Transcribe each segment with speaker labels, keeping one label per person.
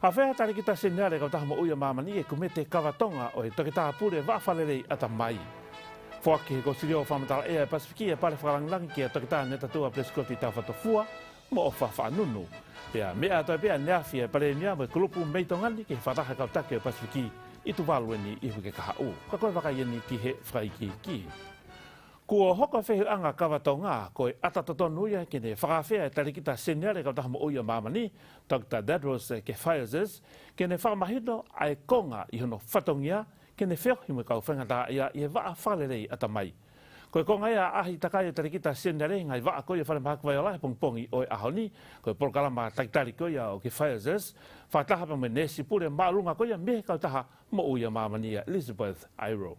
Speaker 1: Awhea tari kita senare kau taha mo uia mamani e kumete kawatonga o e takita pure wafalelei ata mai. Whaki he kosirio whamatala ea e Pasifiki e pare whakalangilangi ki a takita netatua pleskoti tau whatofua mo o whawhanunu. Pea mea toi pea neafi e pare mea mo e kulupu meitongani ki he whataha kau take o Pasifiki i tu walueni i huke kaha u. Ka koe wakaieni ki he whaiki ki. Kua hoka whehuanga kawatonga koe atatotonu ia ki ne whakawhea e tarikita senare kau taha mo uia mamani Dr. Tedros Ghebreyesus ki ne whakamahino ai konga i hono whatongia ki ne wheohi mo kau whengata ia i e waa whalerei ata mai. Koe konga ia ahi takai e tarikita senare ngai waa koe whare mahakwa i olahe pongpongi o e ahoni koe polkalama taitari koe ia o Ghebreyesus whataha pa me nesi pure maalunga koe ia mehe kau taha mo uia mamani ia Elizabeth Airo.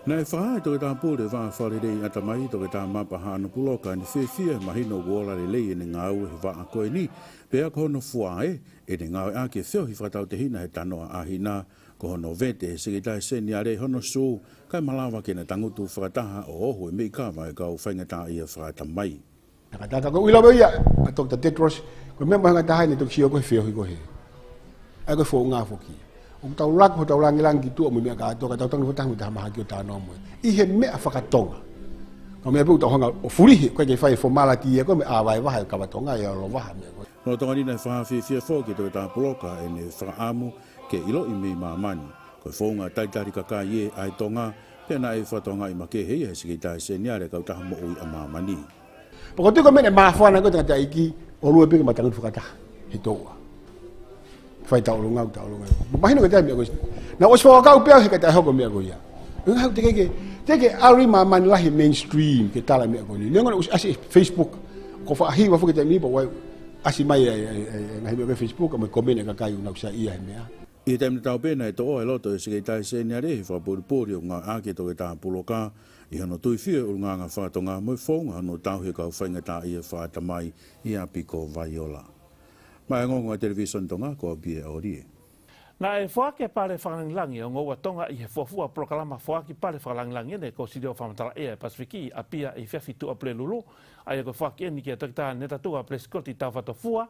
Speaker 2: Nai whaha toke tā pūre wha wharerei ata mai toke tā mapa hāna puloka ni whewhia mahino wola le lei ene ngā ue he wha koe ni pea ko hono fuae ene ngā ue ake whio hi whatau te hina he tanoa ahina ko hono vete he sekitai seni are hono sū kai malawa kena tangutu whakataha o ohu e mei kawa e kau whaingata ia whakata mai.
Speaker 3: Nakataka ko ulawa ia a Dr. Tedros ko mea mahanga taha ni tuk sio ko whio hi ko he. Ai ko fo ngā foki. O tau rak ho tau langi tu o me ka to ka tau tang tang ta ma ki ta no mo I he me afakatonga ko me bu to hanga o furi ko ke fai formality ko me awai wa ka batonga ya lo wa me
Speaker 2: no to ni na fa fi fo ki to ta bloka ene fra amu ke ilo I me mamani ko fonga tai tari ka ka ye ai tonga pena e fatonga I ma ke he se ki ta se nia le ka ta mo o mamani
Speaker 3: ko to ko me ma fa na ko ta iki o lu pe ma tang fu ka ta he to fai tau lunga tau lunga mahino ka tami ko na os fo ka upea he ka ta ho me ko ya nga te ke ari maman lahi mainstream ke tala me ko ni lengo us asi Facebook ko fa hi wa fu ke tami bo wa asi mai ngai me Facebook ko me comment ka kai una usa ia me
Speaker 2: I te tau pena e to o e loto e se tai se nia re fa puri o nga ake to ke ta puloka I hono tui fia o nga nga whatonga mo fonga no tau he ka whaingata ia whaata mai I apiko vaiola. Mai ngongo a television tonga ko bie ori.
Speaker 1: Na e whake pare whakalanglangi o ngoa tonga I he fuafua prokalama whake pare whakalanglangi ne ko sidio whamatala ea Pasifiki a pia I whiawhitu a ple lulu ai ko whake eni ki a takita netatua pleskoti tau whatofua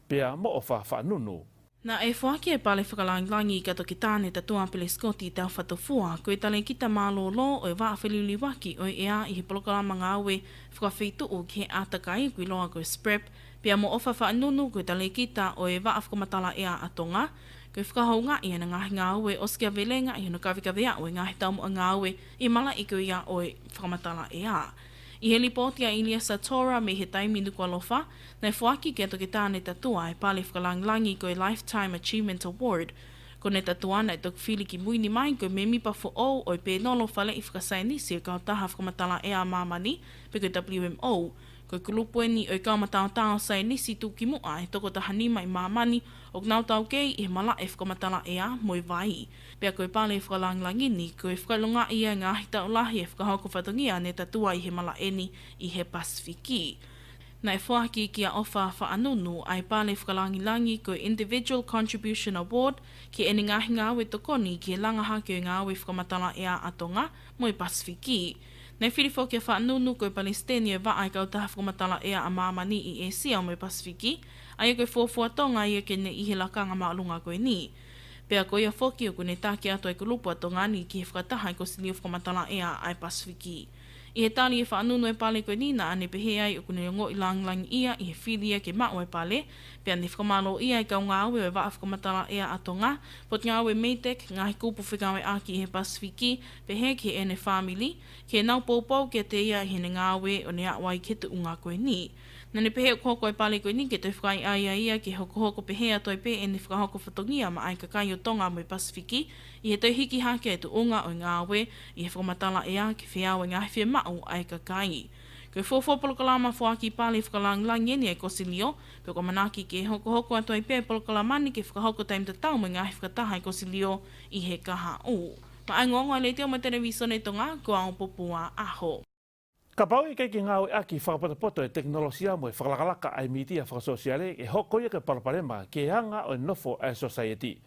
Speaker 1: pia mo o whanunu.
Speaker 4: Na e whake pare whakalanglangi ka toki tāne tatua pleskoti tau whatofua koe tale kita mālolo o e waa wheliuliwaki o ea I he prokalama ngāwe whakawhitu o ki he atakai kui loa koe SPREP pia mo ofa whaanunu koe tale kita o e waa whakamatala ea atonga, koe whakahaunga I ana ngahi ngāwe o skia velenga I hano kawikawea o e ngahi taumu a ngāwe I mala I koe ia o e whakamatala ea. I he lipotia Ilia Satora me he taimi nuku alofa, nei whaki kia toki tāne tatua e pale whakalanglangi koe Lifetime Achievement Award, ko ne tatuana e tok whili ki muini mai koe me mipa fo o e pe nolo whale I whakasainisi o kau taha whakamatala ea mamani pe koe WMO, koe kulupueni o I kaumatao tao sai nisi tu ki mua e toko tahanima I mamani o gnau tau kei I mala e whakamatala ea moi vai. Pea koe pale whakalanglangi koe whakalunga ia ngā hita ulahi e whakahoko whatongia ne tatua I he mala eni I he Pasifiki. Na e whaki ki a ofa whaanunu ai pale whakalangilangi koe Individual Contribution Award ki eni ngahi ngāwe tokoni ki e langaha ki o ngāwe whakamatala ea atonga moi Pasifiki. Nei whirifo kia whaanunu koe Palestine e waai kau taha whakamatala ea a mamani I Asia o mai Pasifiki, ai koe fuafua tonga ia ke ne ihe lakanga maalunga koe ni. Pea koe ia whoki o kone tāke ato e kulupu atonga ni ki he whakataha I ko sinio whakamatala ea ai Pasifiki. I he tali e whaanunu e pale koe nina ane pehe ai o kone ngo I langlangi ia I he whiria ke mao e pale, pea ne whakamalo ia I kau ngā awe o e waa whakamatala ea atonga, pot ngā awe meitek, ngā he kupu whikawe a ki he Pasifiki, pehe ki ene family, ke nau poupou ke te ia I hene ngā awe o ne awai ke te unga koe ni. Na ne pehe o koko e pale koe ni ke toi whakai aia ia ki hoko pehe a toi pe e ne whakahoko whatongia ma ai kakai o tonga mo I Pasifiki, I he toi hiki hake e tu unga o ngā awe I he whakamatala ea ki whiau e ngā whia mau ai kakai. Koe fofo polokalama whaki pale whakalanglangi eni e kosilio, pe ko manaki ke hoko a toi pe polokalamani ke whakahoko taim te tau mo ngā whakataha e kosilio I he kaha o. Ma ai ngongo le teo ma televisione tonga ko au popua aho.
Speaker 1: Ka pau I kei ki ngāu aki whakapotopoto e teknolosia mo e whakalakalaka ai mitia whakasosiale e hoko ia ke paraparema ke hanga o nofo ai society.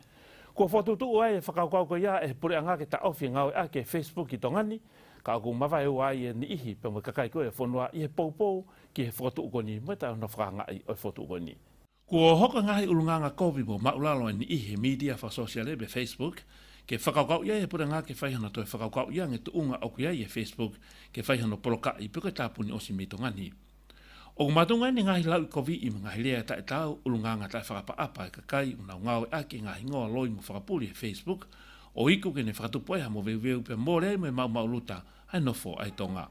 Speaker 1: Kua whatutu ai e whakaukau ko ia e pure anga ke ta ofi ngāu aki Facebook I tongani, ka aku mawai ua ai e ni ihi pe mo kakai ko e whanua I he poupou ki he whakatu ukoni mo e tau na whakanga I o whakatu ukoni. Kua hoka ngahi ulunganga kopi mo maulalo ni ihe media fa social be Facebook, ke whakaukau ia e pura ngā ke whaihana toi whakaukau ia nge tuunga oku ia e Facebook, ke whaihana poloka i puka tāpuni o si mitongani. O matunga ni ngahi lau i kovi i ngahi lea tae tau ulunganga tae whakapa e kakai unau ngawe ake ngahi ngoa loi mo whakapuri e Facebook, o iku ke ne whakatupoeha mo veu pe more me mauluta hai nofo ai tonga.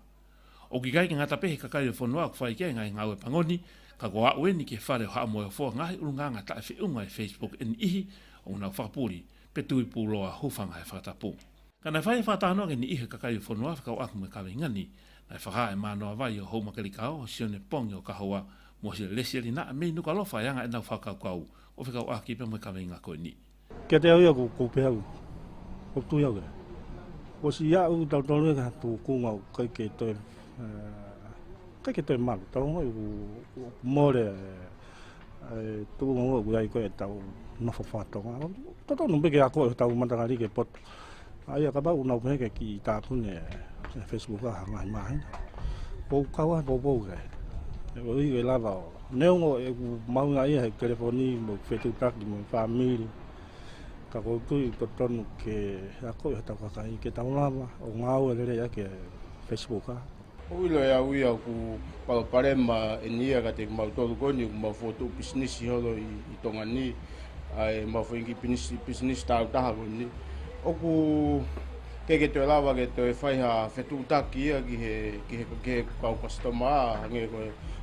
Speaker 1: O ki kai ke ngata pehe kakai o whanua ku whai kia ngahi ngawe pangoni, ka goa ueni ke whare o haa moe fōa ngahi ulunganga tae whiunga e Facebook en ihi o unau whakapuri pe tui pūloa hufanga e whatapu. Ka nei whai whatanoa ke ni ihe kakai o whanua whakau aku me kawe ngani, nei whakae mānoa vai o hou makalikao o sione pongi o kahoa mo si lesi ali na mei nuka lofa yanga e nau whakaukau o whakau aki pe mo kawe ngā koe ni.
Speaker 5: Kia te au ia ko pehau, ko tui au kere. Ko si iau tau tonu e ka tu kungau kai ke toi malu, tau ngoi more tu ngau guai koe tau nofo whatonga. Tau numpe ke ako tau matangari ke pot. Ai ka ba unau pe ki tāpune Facebook a ngai mai. Po kawa po ke. O i lava. Neongo e mau ngai e telefoni mo fetutak mo family. Ka ko tu tonu ke ako e tau kai ke tau lava o ngau e le ke Facebook a.
Speaker 6: Uilo ya uia ku parema enia ka te mau tolu koni ku mau foto business holo i tongani ai mau fingi business tau taha koni oku ke te lava ke te whaiha fetu taki ia ki he kau customer nge ko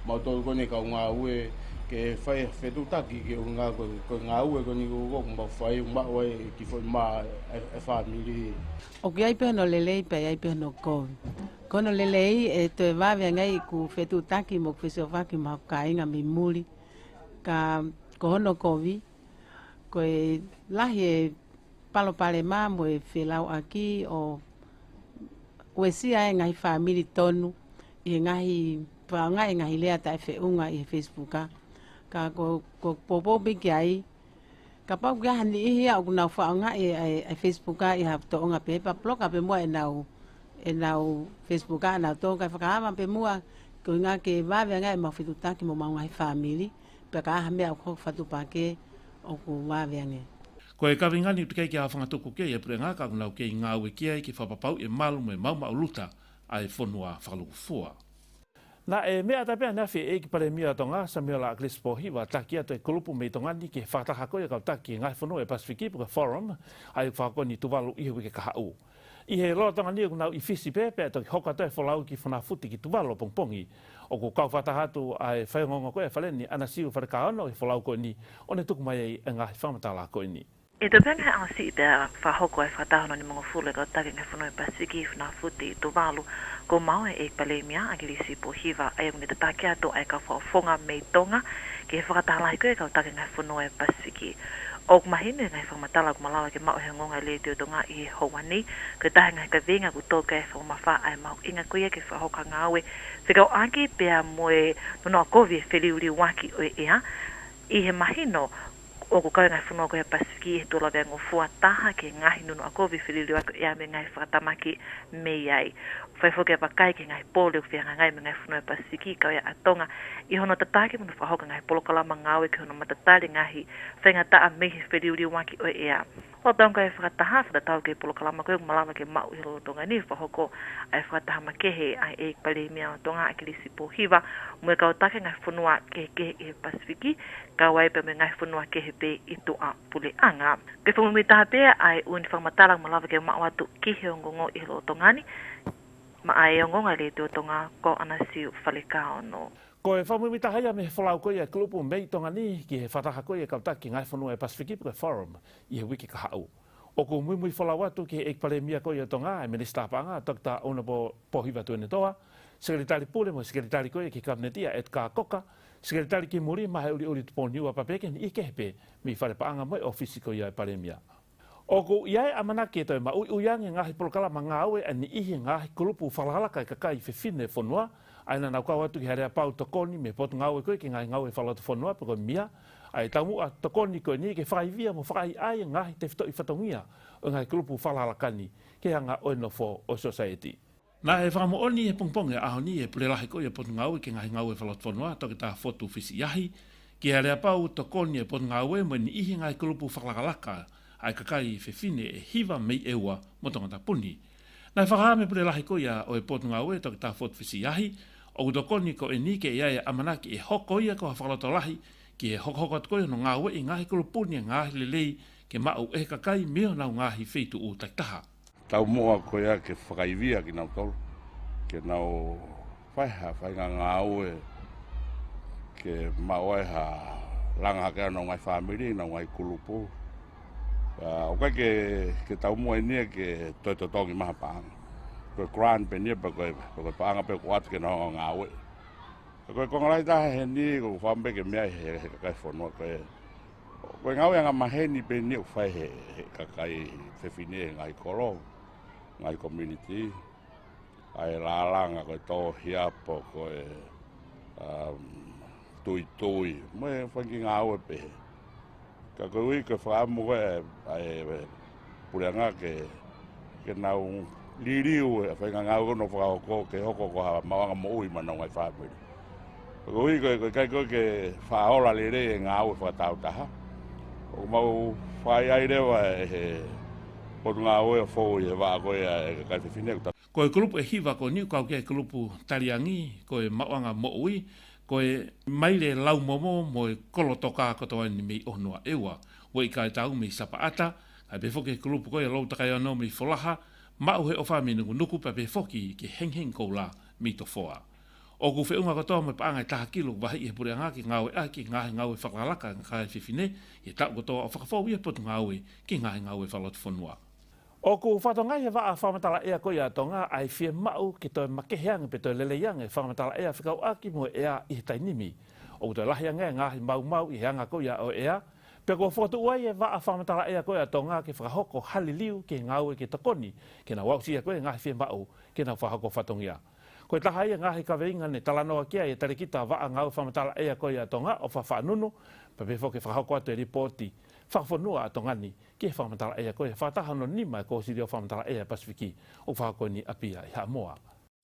Speaker 6: mau tolu koni ka ngā ue ke whai fetu taki ke ngā ko ngā ue koni ko mau whai mau ki foi ma e family
Speaker 7: o ke ai pe no lelei pe ai pe no ko kono lelei e to vave ngai ku fetu taki mo feso vaki ma kainga mi muli ka kono kovi ko e lahi palo pale ma mo e felau aki o ko si ai ngai family tonu e ngai pa ngai ngai lea ta fe unga e Facebook ka ko popo big ai ka pa ga ni hi au na fa nga e Facebook e have to nga pe pa blog pe mo e nau Facebook na to ka whakaama pe mua ko ngā ke wawe ngai ma whitu taki mo maungai family pe ka aha mea ko whatu pake o ku wawe ngai.
Speaker 1: Ko e kawi ngani utu kei ki a whangatuku kei e pure ngā ka nau kei ngā ue kia ki whapapau e malu me mauma o luta ai whanua whakaluku fua. Na e mea tapea nawhi e ki pare mia tonga sa mea la Aglis Pohiwa taki atu e kulupu mei tongani ki whakatahako e kau taki ngai whanua e Pacific Ipuka Forum ai whakoni tuwalu ihu ke kahau. I he roa tanga ni o nau i fisi pepe to hoka toi folau ki whana futi ki tuwalo pongpongi o ku kau whatahatu ai whaingonga koe whaleni ana siu wharekaano i folau koe ni o ne tuku mai e ngahi whamatala koe ni.
Speaker 8: E te penga au si bea whahoko e whatahono ni mga fule ka take ngai whanoi Pasifiki whana futi i tuwalo ko mau e palemia Agilisi Pohiwa ai ungi te take ato ai ka whaofonga mei tonga ki he whakatahalai koe ka take ngai whanoi Pasifiki. O mahine ngai whamatala ku malawa ke mau he ngonga le te tonga i howani ke tahe ngai ka venga ku toka e whamawha ai mau inga kuia ke whahoka ngawe whikau aki pia moe nono kovi e whiliuri waki o ea i he mahino o ku kau ngai whanua ko he Pasifiki e tola vea ngofua taha ke ngahi nono a kovi whiliuri waki ea me ngai whakatamaki mei ai whaifoke pakai ke ngai pole u whianga ngai me ngai whanua e Pasifiki kau ea atonga i hono tatake muna whahoka ngai polokalama ngawe ke hono matatari ngahi whainga taa mehi whiliuri waki o ea. O taunga e whakataha whatatau ke polokalama koe malawa ke mau i hilo tonga ni whahoko ai whakataha makehe ai e pale mea o tonga Agilisi Pohiwa mue kau take ngai whanua ke e Pasifiki ka waipa me ngai whanua ke he pe i toa pule anga. Ke whamumitaha pea ai uni whamatarang malawa ke mau atu ki he ongongo i hilo tongani ma ai ongonga le te o tonga ko anasiu whalekao no.
Speaker 1: Ko e whamumita haia me whalau koe e kulupu mei tonga ni ki he whataha koe e kautaki ngai whanua e Pacific Ipuka Forum i he wiki kahau. O ko mui whalau atu ki he ekpare mia koe e tonga e Minister Panga Dr. Onapo Pohiwa tuene toa, Sekretari Pule mo Sekretari koe ki Kabinetia Edgar Koka, Sekretari ki Muri mahe uri tuponiua papeke ni ike hepe mi whare paanga moi ofisi koe e pare mia. O ko iai amanaki e toi ma uiangi ngahi polokalama ngāwe ani ihi ngahi kulupu whalahalaka i kakai whiwhine whanua aina nau kau atu ki harea pau tokoni me potu ngāwe koe ki ngai ngāwe whalatu whanua pako mia ai tamua tokoni koe ni ke whaivia mo whakai ai ngahi te whito i whatongia o ngai kulupu whalahalakani ke hanga oinofo o society. Nā e whamo oni e pongponge aho ni e pulelahi koe e potu ngāwe ki ngai ngāwe whalatu whanua toki tā whotu whisi iahi Ki alea pau to koni e pot ngā ue mo ni ihi ngai kulupu whakalakalaka ai kakai whewhine e hiva mei eua mo tangata puni. Nai whakahame pule lahi koia o e pot ngā ue toki tā whot whisi ahi, o to koni ko e nike e aia amanaki e hoko ia ko hawhakaloto lahi ki e hoko at koia no ngā ue i ngahi kulupuni e ngahi lelei ke mau e kakai meo nau ngahi wheitu u taitaha.
Speaker 9: Tau moa koia ke whakaivia ki nau tolu, ke nau whainga ngā ue ke mau e ha langa hake anō ngai whamiri, nau ngai kulupu. O kai ke tau mua inia ke toi totongi maha paanga. Koe grant pe nia pa koe paanga pe kuat ke nau ngā ue. Koe kongalai taha he ni ko whambe ke mea he kakai whanua koe. Koe ngau yanga maheni pe nia whai he kakai whewhine ngai koro, ngai community. Ai lalanga koe tō hiapo koe tui, moe whanki ngā ue pehe. Ka koe ui koe whaamu koe ai pureanga ke nau liriu e whainga ngā ue no whakahoko ke hoko ko hawa mawanga mo ui manau ngai whaamiri. Koe ui koe kai koe ke whaola lere e ngā ue whakatau taha. O mau whai ai rewa e he potu ngā ue o fōu i he waa koe e kai whiwhine.
Speaker 1: Koe kulupu e hiva ko niu kau kia kulupu tariangi, koe mawanga mo ui, koe maile lau momo mo e kolotoka kotoa ni mei onua ewa. Wai kai tau mei sapa ata, kai befoke kulupu koe lau takai anō mei folaha, mau he ofa me nuku pa befoki ke heng kou la mei to foa. O ku whiunga kotoa me paangai taha kilo wahi i he pureanga ki ngawe a ki ngahe ngawe whakalaka kai whiwhine, i tau kotoa o whakafau ia potu ngawe ki ngahe ngawe whalot whanua. O ku whatongai he waa whamatala ea koe a tonga ai whia mau ki toi makeheanga pe toi leleiange whamatala ea whikau aki mo ea i he tainimi. O toi lahianga ngahi mau i heanga koe a o ea. Pe ko whakatu uai e waa whamatala ea koe a tonga ki whakahoko haliliu ki ngawe ki takoni. Ki na wausia koe ngahi whia mau ki na whakako whatongia. Koe taha ia ngahi kaweinga ne talanoa kia e tarikita waa ngau whamatala ea koe a tonga o whawhanunu. Pa pe whoke whakahoko atu e ripoti. Whakawhanua a tongani ki he whamatala ea koe whatahano nima e ko siri o whamatala ea Pasifiki o whakakoni apia i Hamoa.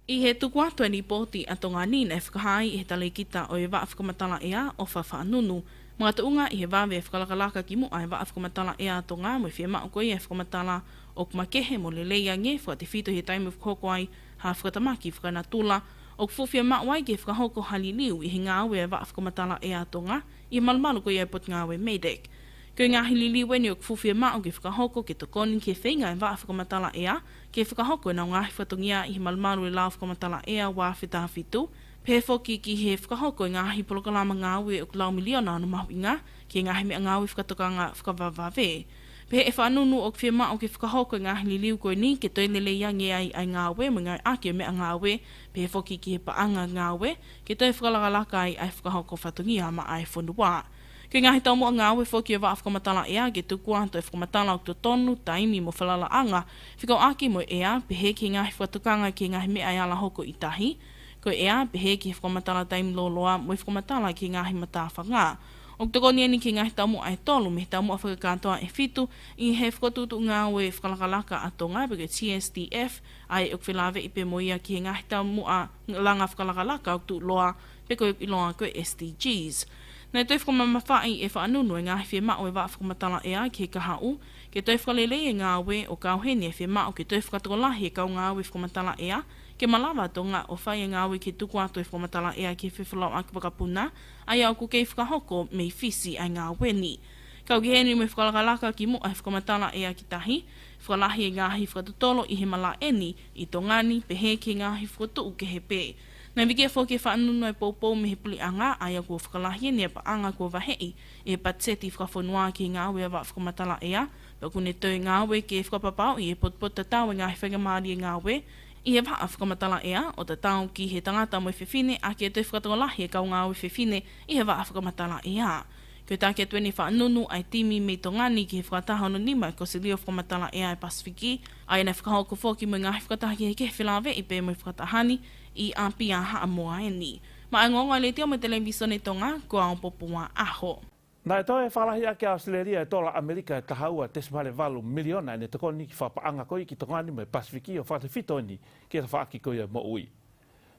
Speaker 4: I he tuku atu e ripoti a tongani na e whakahai i he talekita o e waa whakamatala ea o whawhanunu. Mga tuunga i he wawe e whakalakalaka ki mua e waa whakamatala ea a tonga mo e whia koe e whakamatala o kumakehe mo le leiange whakate whito he taimu whakoko ai ha whakatamaki whakanatula o kuwhia mawai ki whakahoko haliliu i he ngāwe e waa whakamatala ea a tonga i malumalu koe e pot ngāwe Meidek. Koe ngā hilili weni o kuwhia mao ki whakahoko ki tokoni ki whainga e waa whakamatala ea ki whakahoko e nau ngahi whatongia i he malumalu e lau whakamatala ea wā whitaha whitu. Pēwhoki ki he whakahoko i ngahi polokalama ngāwe o kulau miliona anu mahuinga ki ngahi mea ngāwe whakatokanga whakawawave. Pe e whanunu o kwhia mao ki whakahoko i ngahi liliu koe ni ke toi leleiange ai ngāwe mo ngai ake o mea ngāwe. Pēwhoki ki he paanga ngāwe ke toi whakalakalaka ai whakahoko whatongia ma ai whanua. Koe ngahi tau mua ngāwe whoki o waa whakamatala ea ke tukua toi whakamatala o to tonu taimi mo whalala anga. Whikau aki mo ea pehe ki ngahi whatukanga ki ngahi mea ala hoko i tahi. Ko ea pehe ki whakamatala taimi loloa mo whakamatala ki ngahi matawhanga. O tokoni ani ki ngahi tamu ai tolu me tamu a whakakatoa e whitu i he whakatutu ngāwe whakalakalaka a tonga peke TSDF ai o kwhilawe i pe moia ki he ngahi tamu a langa whakalakalaka o tu loa peko i loa koe SDGs. Nei toi whakamamawhai e whaanunu e ngahi whia mao e waa whakamatala ea ki he kahau, ke toi whakalelei e ngāwe o kauheni e whia mao ke toi whakatokolahi e kau ngāwe whakamatala ea, ke malawa tonga o whai e ngāwe ke tuku ato e whakamatala ea ki whiwhalau aki wakapuna, ai au ku kei whakahoko mei whisi ai ngāwe ni. Kau ki heni me whakalakalaka ki mua e whakamatala ea ki tahi, whakalahi e ngahi whakatutolo i he mala eni, i tongani pehe ki ngahi whakatu ke he pē. Nai wiki e whoke whaanunu e poupou me he puli anga, ai a kua whakalahi ni e pa anga kua wahei, e patseti whakawhanua ki ngāwe a wa whakamatala ea, pa kune tau ngāwe ke whakapapau i e potpot tatau e ngahi whakamari e ngāwe, i he waa whakamatala ea, o tatau ki he tangata mo e whiwhine, a ki e tau whakatongalahi e kau ngāwe whiwhine, i he waa whakamatala ea. Koe tāke tueni whaanunu ai timi me tongani ki he whakatahano nima ko se lio whakamatala ea e Pasifiki, ai nei whakahoko whoki mo ngahi whakatahi he ke whilawe i pe mo whakatahani, i api a Haamoa e ni. Ma e ngonga le teo me televisione tonga, ko a popua aho.
Speaker 1: Nai toi e whalahi ake Australia e tola Amerika e tahaua tesimale valu miliona e ne takoni ki whapaanga koi ki tongani mo e Pasifiki o whatewhito ni ki e whaaki koi e mo ui.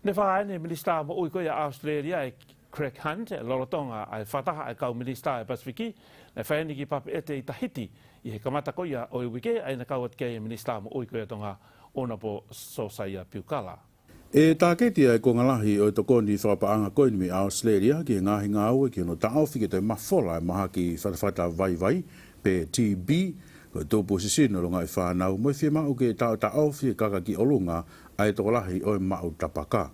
Speaker 1: Ne whaene minister mo ui koi a Australia e Craig Hunt lolotonga ai fataha ai kau minista e Pasifiki na whaeni ki pape ete i Tahiti i he kamata koia o i wike ai na kauat kei minista mo ui koia tonga ona po Sosaia Piukala.
Speaker 2: E tāketi ai ko ngalahi o tokoni whapaanga koini mi Australia ki ngahi ngā ue ki no tāofi ki te mawhola e maha ki whatawhata vai pe TB ko tō posisino ronga i whanau mo i mau ke tāofi e kaka ki olunga ai tokolahi o i mau tapaka.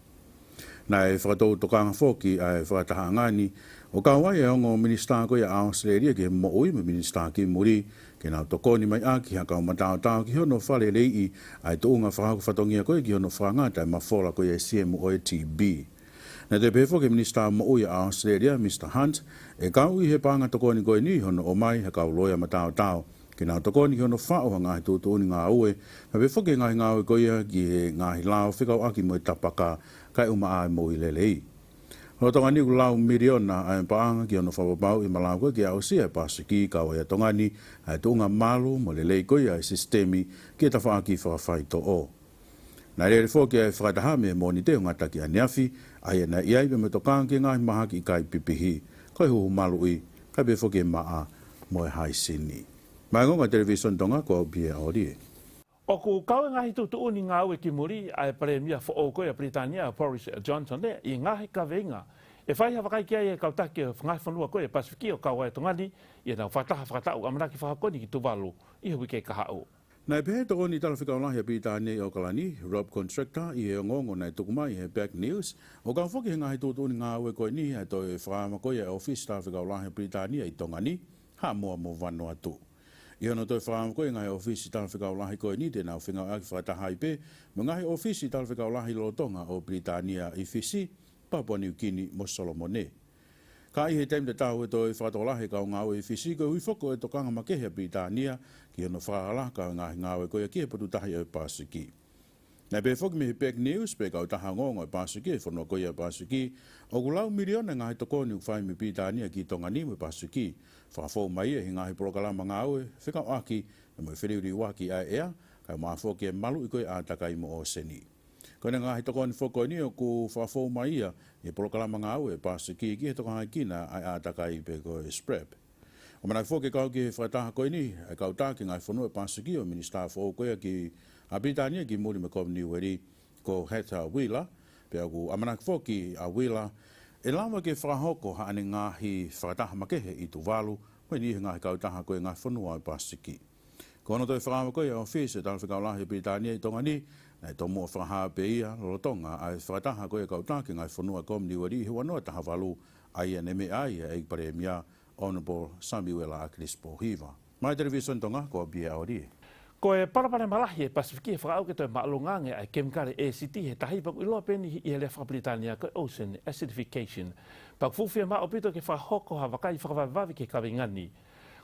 Speaker 2: Na e whakatou tokanga whoki ai whakataha ngani o kawai e ongo minista ko ia Australia ki mo ui me minista ki muri ke nā tokoni mai aki haka o matao ki hono whale lei ai tōunga whahako whatongia koe ki hono whangata e mawhola koe e CM o e TB. Na te pefo ke minista mo ui a Australia, Mr. Hunt, e kau i he panga tokoni koe ni hono o mai haka o loia matao ke nā tokoni ki hono whao ha ngahi tūtūni ngā ue, na pefo ke ngahi ngā ue koe ki he ngahi lao whikau aki mo e tapaka kai uma ai mo i lelei. Ho tongani ku lau miliona ai paanga ki ono whapapau i Malawi ki au sia Pasifiki kawa ia tongani ai tunga malu mo lelei koi ai sistemi ki ta whaaki whakawhai to o. Na rere fōki ai whakataha me moni te ngata ki aniafi ai na iai me tokanga ki ngahi maha ki kai pipihi koi huhu malu i kai pe fōki maa mo e hai sini. Mai ngonga television tonga ko bia orie.
Speaker 1: O ku kawe ngahi tutuuni ngā ue ki muri ai Premia o koe a Britania Boris Johnson le i ngahi ka venga. E whai hawakai ki ai e kautaki o whangai whanua koe Pasifiki o kawa e tongani i nā whataha whakatau amanaki whakakoni ki tuwalu i hui ke kahau.
Speaker 2: Nai pehe toko ni tala whikaulahi a Britania o kalani, Rob Contractor i he ngongo nai tukuma i he Back News. O ka whoki he ngahi tutuuni ngā ue koe ni ai toi whakama koe e office tala whikaulahi a Britania i tongani, ha mua mo wano atu. I ono toi whaam koe ngai ofisi tala whikaulahi koe ni te nau whinga aki whakataha i pe, mo ngai ofisi tala whikaulahi lotonga o Britania i Fisi, Papua New Guinea mo Solomone. Ka i he taim te tahu e toi whakatolahi kau ngā ue i Fisi, koe hui whoko e tokanga makehe a Britania, ki ono whakalaka ngahi ngā ue koe a kia patu tahi o Pasifiki. Nai pe whoki me he Back News, pe kau taha ngongo i Pasifiki, e whanua koe a Pasifiki, o kulau miliona ngahi tokoni u whai me Britania ki tongani me Pasifiki, whakafou mai e ngahi prokalama ngā ue, whikau aki, e moi whiriuri waki ai ea, kai maa whoki e malu i koe a takai mo o seni. Koe ngahi tokoni whoko ni o ku whakafou mai ia, e prokalama ngā ue, Pasifiki, ki he tokangai kina ai a takai pe koe SPREP. O manai whoki kau ki he whakataha koe ni, e kau tāki ngai whanua Pasifiki o Minister Fo koe ki a Britania ki muri me Komni Weri ko Heta Wheeler, pe aku amanak whoki a Wheeler, e lama ke whakahoko haane ngahi whakataha makehe i Tuvalu, mai ni ngahi kautaha koe ngahi whanua i Pasifiki. Ko ono toi whakama koe o whise tala whikaulahi Britania i tongani, nei tō mua whakaha pe ia lorotonga ai whakataha koe kautaki ngahi whanua Komni Weri he wanoa taha walu ai aneme ai e Paremia Honorable Samuel Aklis Pohiva. Mai television tonga ko bia ori.
Speaker 1: Ko e parapare malahi e Pasifiki e whakau ke toi maalungange ai kemikare ACT he tahi paku iloa peni i he lewha Britania koe ocean acidification. Pak fuwhia maa opito ke whahoko ha wakai whakawaiwawi ke kawingani.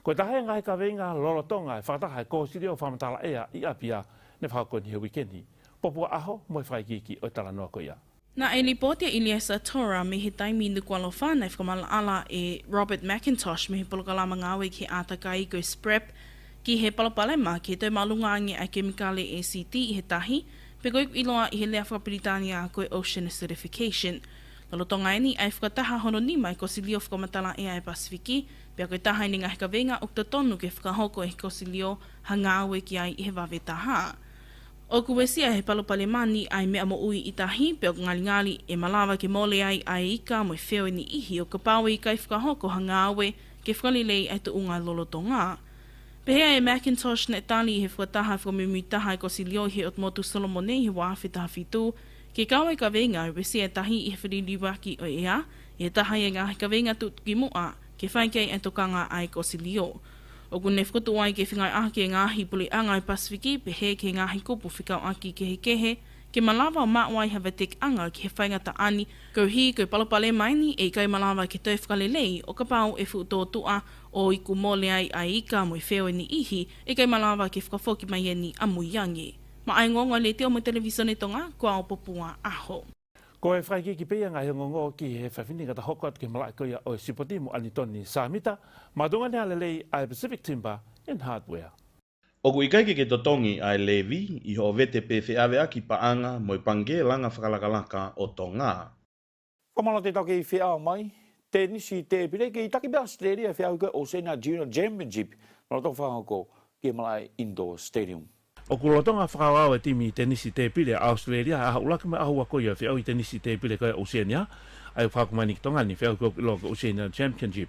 Speaker 1: Ko e tahe ngai kawenga lolotonga e whakataha e kōsiri o whamatala ea i apia ne whakakoni he wikeni. Popua aho mo e whaikiki o tala noa koia.
Speaker 4: Na e lipotia Iliesa Tora me he taimi nukualo whānei whakamala ala e Robert McIntosh me he polokalama ngāwe ki ātakai koe SPREP ki he palapalema ki te malungangi a kemikale ACT i he tahi, pe koe iloa i he lea Britania koe ocean acidification. Lolotonga eni ai whakataha hono ni mai ko silio whakamatala ea e Pasifiki, pe koe taha ni ngahi ka venga o te tonu ke whakahoko e ko silio hangāwe ki ai i he wawe taha. O kuwesia he palopalemani ai mea mo ui i tahi, pe o ngali e malawa ke mole ai ai ika mo i wheo ni ihi o ka pawe i kai whakahoko hangāwe ke whakalilei ai te unga lolotonga. Pehea e McIntosh ne tali he whataha whamimitaha e kosilio he otmotu Solomone he wāwhitaha whitu, ke kawe ka venga wesi e tahi i he whiririwaki o ea, e taha e ngā ka venga tuki mua, ke whaikei e tokanga ai kosilio. O kune whkutu ai ke whingai ake ngāhi puli angai Pasifiki, pehe ke ngāhi kupu whikau aki ke he kehe, ke malawa o maawai hawa tek anga ki he whaingata ani, ko hi ko palopale maini e kai malawa ke toi whakalelei o ka pau e whutotua o i ku mole ai ai ika mo i wheo ni ihi e kai malawa ke whakafoki mai eni a muiangi. Ma ai ngongo le te o mo televisione tonga kua o popua aho.
Speaker 1: Ko e whaiki ki pia ngai ngongo ki he whawhini kata hokot ki malai koia o sipoti mo anitoni Samita, madunga nea lelei ai Pacific Timber and Hardware.
Speaker 10: O ku ikaike ke totongi ai Levi i ho vete pe whiawe aki paanga mo i pange langa whakalakalaka o Tonga.
Speaker 11: Kamala te take i whia mai, tenisi te pire ki taki be Australia whia ko Oceania Junior Championship. Nō tō whangako ki Malai Indoor Stadium.
Speaker 1: O kurotonga whakawao e timi tenisi te pile Australia, a ulaki mai ahua koia whiau i tenisi te pile koia Oceania, ai whakumani ki tongani whiau ko loka Oceania Championship.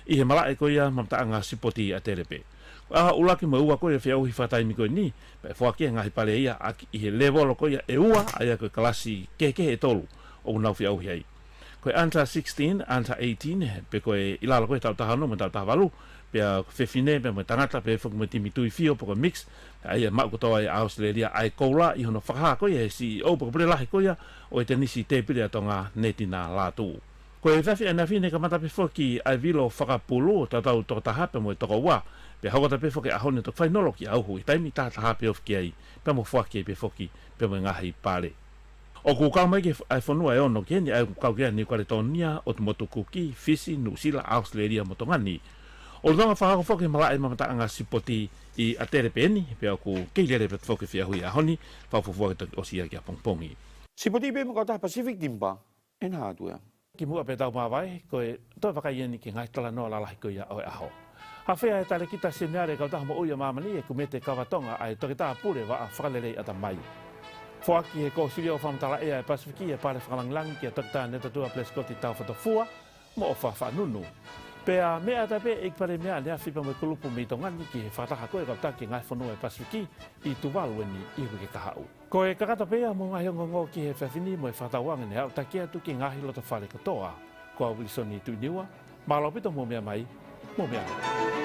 Speaker 1: I he mala e koia mamtaanga sipoti a terepe. A ulaki mai ua koia whiau hi whataimi koe ni, pe whakia ngahi pale ia i he level koia e ua, ai a koe kalasi keke e tolu o unau whiau hiai. Koe anta 16, anta 18, pe koe ilala koe tau tahano, me tau tahawalu, pea whewhine, pea me tangata, pea whaku me timi tui whio, poko mix, ai e mau kotoa e Australia, ai koula, i hono whakaha koia, e CEO, poko pere lahi koia, o e tenisi te pire atonga netina lātu. Koe e whawhi ana whine ka matape whoki ai vilo whakapulu, tatau toko tahape mo e toko wā, pea hokota pe whoki ahone toko whainolo ki auhu, i taimi tā tahape of ki ai, pea mo whaki e pe whoki, pea mo ngahi pare. O kukau mai ke ai whanua e ono keni, ai kukau kea ni kare tonia, o te moto kuki, Fisi, Nusila, Australia, motongani. O ronga whakako whoke mala e mamataanga sipoti i atere peni, pea ku keilere pet whoke whia hui ahoni, whawhufua ke o sia kia pongpongi.
Speaker 11: Sipoti be mo kata Pacific Timba, en hātua.
Speaker 1: Ki mua pe tau mawai, koe toi whakaieni ki ngai tala noa lalahi koia o e aho. Ha whea e tale kita seneare kau taha mo uia mamani e kumete kawatonga ai toki taha pure wa a whakalelei ata mai. Whoaki he ko sirio whamtala ea e Pasifiki e pare whakalanglangi ki a tokita netatua pleskoti tau whatofua, mo o whanunu. Pea mea tape e pare mea lea whipa mo kulupu me tongani ki he whataha koe kau taki ngai whanua e Pasifiki i tuwalu eni i wike kahau. Ko e kakata pea mo ngai hongongo ki he whawhini mo e whatawanga ne au takia tu ki ngahi loto whare katoa, ko a wilisoni tu niwa, malo pito mo mea mai, mo mea.